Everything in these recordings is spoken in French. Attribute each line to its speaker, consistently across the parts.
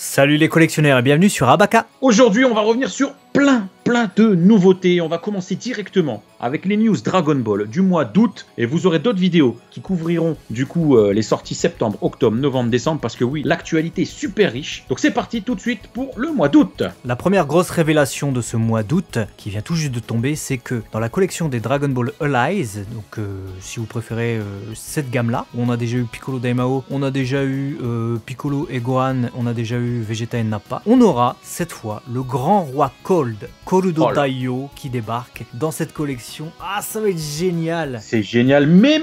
Speaker 1: Salut les collectionneurs et bienvenue sur Abaka.
Speaker 2: Aujourd'hui, on va revenir sur plein de nouveautés. On va commencer directement avec les news Dragon Ball du mois d'août et vous aurez d'autres vidéos qui couvriront du coup les sorties septembre, octobre, novembre, décembre parce que oui, l'actualité est super riche. Donc c'est parti tout de suite pour le mois d'août.
Speaker 1: La première grosse révélation de ce mois d'août qui vient tout juste de tomber, c'est que dans la collection des Dragon Ball Allies, donc si vous préférez cette gamme là, où on a déjà eu Piccolo Daimao, on a déjà eu Piccolo et Gohan, on a déjà eu Vegeta et Nappa, on aura cette fois le grand roi Cold, Korudo Daio, qui débarque dans cette collection. Ah, ça va être génial.
Speaker 2: C'est génial, mais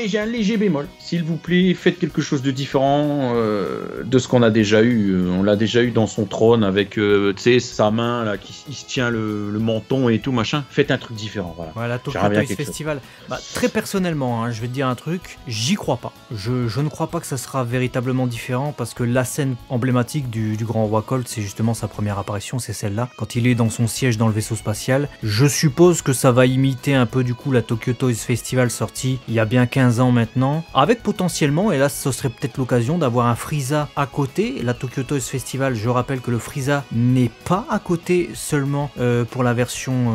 Speaker 2: j'ai un léger bémol. S'il vous plaît, faites quelque chose de différent de ce qu'on a déjà eu. On l'a déjà eu dans son trône avec, tu sais, sa main là, qui se tient le menton et tout machin. Faites un truc différent, voilà.
Speaker 1: Voilà, Tokyo Toys Festival. Bah, très personnellement, hein, je vais te dire un truc, j'y crois pas. Je ne crois pas que ça sera véritablement différent parce que la scène emblématique du grand roi Cold, c'est justement sa première apparition, c'est celle-là. Quand il est dans son siège dans le vaisseau spatial, je suppose que ça va imiter un peu du coup la Tokyo Toys Festival sortie il y a bien 15 ans maintenant, avec potentiellement, et là ce serait peut-être l'occasion d'avoir un Frieza à côté. La Tokyo Toys Festival, je rappelle que le Frieza n'est pas à côté seulement pour la version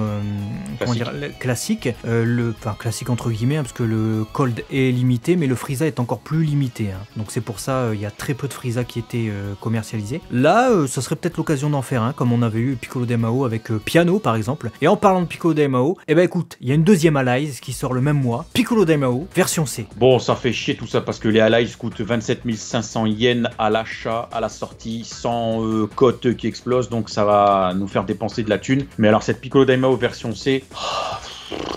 Speaker 1: comment dire, classique, enfin classique entre guillemets, hein, parce que le Cold est limité, mais le Frieza est encore plus limité, hein. Donc c'est pour ça il y a très peu de Frieza qui étaient commercialisés. Là, ce serait peut-être l'occasion d'en faire un, comme on avait eu Piccolo Daimao avec Piano par exemple. Et en parlant de Piccolo Daimao, eh ben écoute, il y a une deuxième Allies qui sort le même mois, Piccolo Daimao version C.
Speaker 2: Bon, ça fait chier tout ça parce que les Allies coûtent 27 500 yens à l'achat, à la sortie, sans cote qui explose, donc ça va nous faire dépenser de la thune. Mais alors cette Piccolo Daimao version C,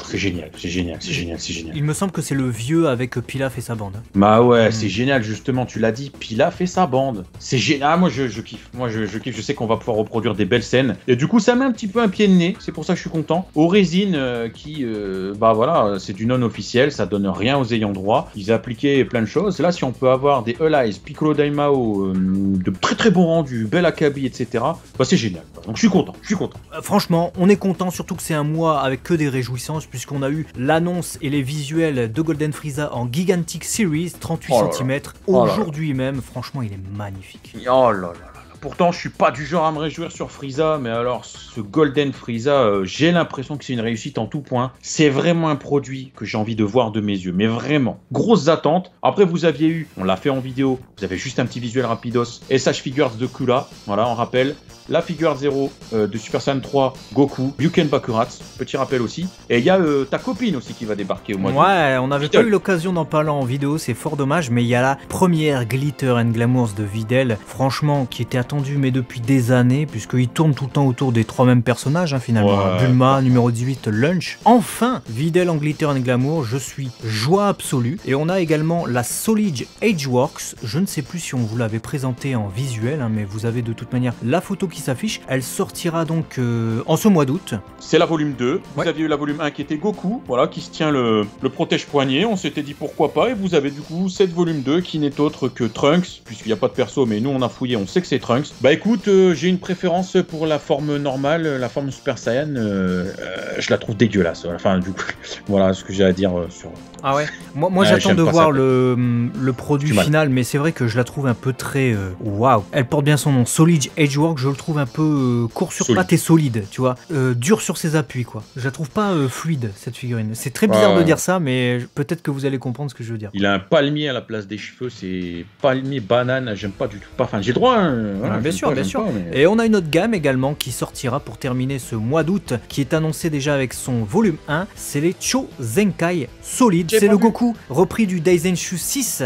Speaker 2: c'est génial, c'est génial, c'est génial, c'est génial.
Speaker 1: Il me semble que c'est le vieux avec Pilaf et sa bande.
Speaker 2: Bah ouais, c'est génial, justement, tu l'as dit, Pilaf et sa bande. C'est génial, moi je kiffe, moi je kiffe, je sais qu'on va pouvoir reproduire des belles scènes. Et du coup, ça met un petit peu un pied de nez, c'est pour ça que je suis content. Aux résines qui, bah voilà, c'est du non officiel, ça donne rien aux ayants droit. Ils appliquaient plein de choses. Là, si on peut avoir des Allies, Piccolo Daimao, de très bons rendus, bel Akabi, etc., bah c'est génial. Donc je suis content, je suis content.
Speaker 1: Franchement, on est content, surtout que c'est un mois avec que des réjouissances, puisqu'on a eu l'annonce et les visuels de Golden Frieza en Gigantic Series, 38 cm, aujourd'hui même. Franchement, il est magnifique.
Speaker 2: Oh là là. Pourtant, je suis pas du genre à me réjouir sur Frieza, mais alors ce Golden Frieza, j'ai l'impression que c'est une réussite en tout point. C'est vraiment un produit que j'ai envie de voir de mes yeux, mais vraiment. Grosses attentes. Après, vous aviez eu, on l'a fait en vidéo, vous avez juste un petit visuel rapidos, SH Figures de Kula, voilà, on rappelle. La figure 0 de Super Saiyan 3, Goku, Ryuken Bakurats, petit rappel aussi. Et il y a ta copine aussi qui va débarquer au mois d'août.
Speaker 1: Ouais, on n'avait pas eu l'occasion d'en parler en vidéo, c'est fort dommage, mais il y a la première Glitter and Glamours de Videl, franchement, qui était attendue mais depuis des années, puisqu'il tourne tout le temps autour des trois mêmes personnages, hein, finalement. Ouais. Bulma, numéro 18, Lunch. Enfin, Videl en Glitter and Glamour, je suis joie absolue. Et on a également la Solid Ageworks, je ne sais plus si on vous l'avait présenté en visuel, hein, mais vous avez de toute manière la photo qui s'affiche. Elle sortira donc en ce mois d'août.
Speaker 2: C'est la volume 2. Vous aviez eu la volume 1 qui était Goku, voilà, qui se tient le protège-poignet. On s'était dit pourquoi pas. Et vous avez du coup cette volume 2 qui n'est autre que Trunks, puisqu'il n'y a pas de perso, mais nous on a fouillé, on sait que c'est Trunks. Bah écoute, j'ai une préférence pour la forme normale, la forme Super Saiyan. Je la trouve dégueulasse. Enfin, du coup, voilà ce que j'ai à dire sur.
Speaker 1: Ah ouais. Moi j'attends de voir le produit final, mais c'est vrai que je la trouve un peu très waouh. Elle porte bien son nom, Solid Ageworks. Je le trouve un peu court sur pattes et solide, tu vois, dur sur ses appuis, quoi. Je la trouve pas fluide, cette figurine. C'est très bizarre de dire ça, mais peut-être que vous allez comprendre ce que je veux dire.
Speaker 2: Il a un palmier à la place des cheveux, c'est palmier banane, j'aime pas du tout. Enfin, j'ai droit, hein. Voilà,
Speaker 1: bien sûr. Pas, mais... Et on a une autre gamme également qui sortira pour terminer ce mois d'août, qui est annoncé déjà avec son volume 1, c'est les Cho Zenkai Solid. C'est le Goku repris du Daizenshu 6,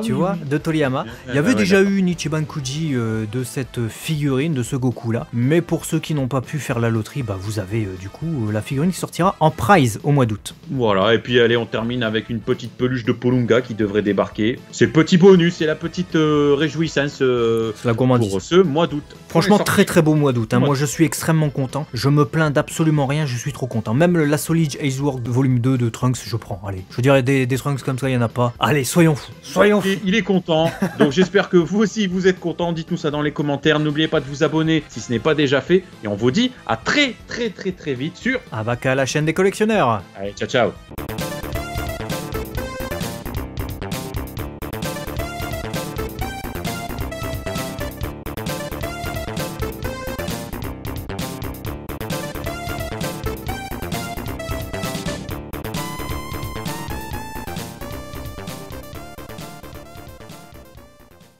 Speaker 1: tu vois, de Toriyama. Il y avait déjà eu une Ichiban Kuji de cette figurine, de ce Goku là, mais pour ceux qui n'ont pas pu faire la loterie, bah vous avez du coup la figurine qui sortira en prize au mois d'août.
Speaker 2: Voilà, et puis allez, on termine avec une petite peluche de Polunga qui devrait débarquer. C'est le petit bonus, c'est la petite réjouissance
Speaker 1: la gourmandise
Speaker 2: pour ce mois d'août.
Speaker 1: Franchement, très beau mois d'août, hein. Moi je suis extrêmement content, je me plains d'absolument rien, je suis trop content. Même la Solid Ageworks volume 2 de Trunks, je prends, allez. Je dirais des Trunks comme ça, il n'y en a pas. Allez, soyons fous.
Speaker 2: Il est content, donc j'espère que vous aussi vous êtes content. Dites-nous ça dans les commentaires, n'oubliez pas de vous abonner si ce n'est pas déjà fait, et on vous dit à très vite sur
Speaker 1: Abaka, la chaîne des collectionneurs.
Speaker 2: Allez, ciao.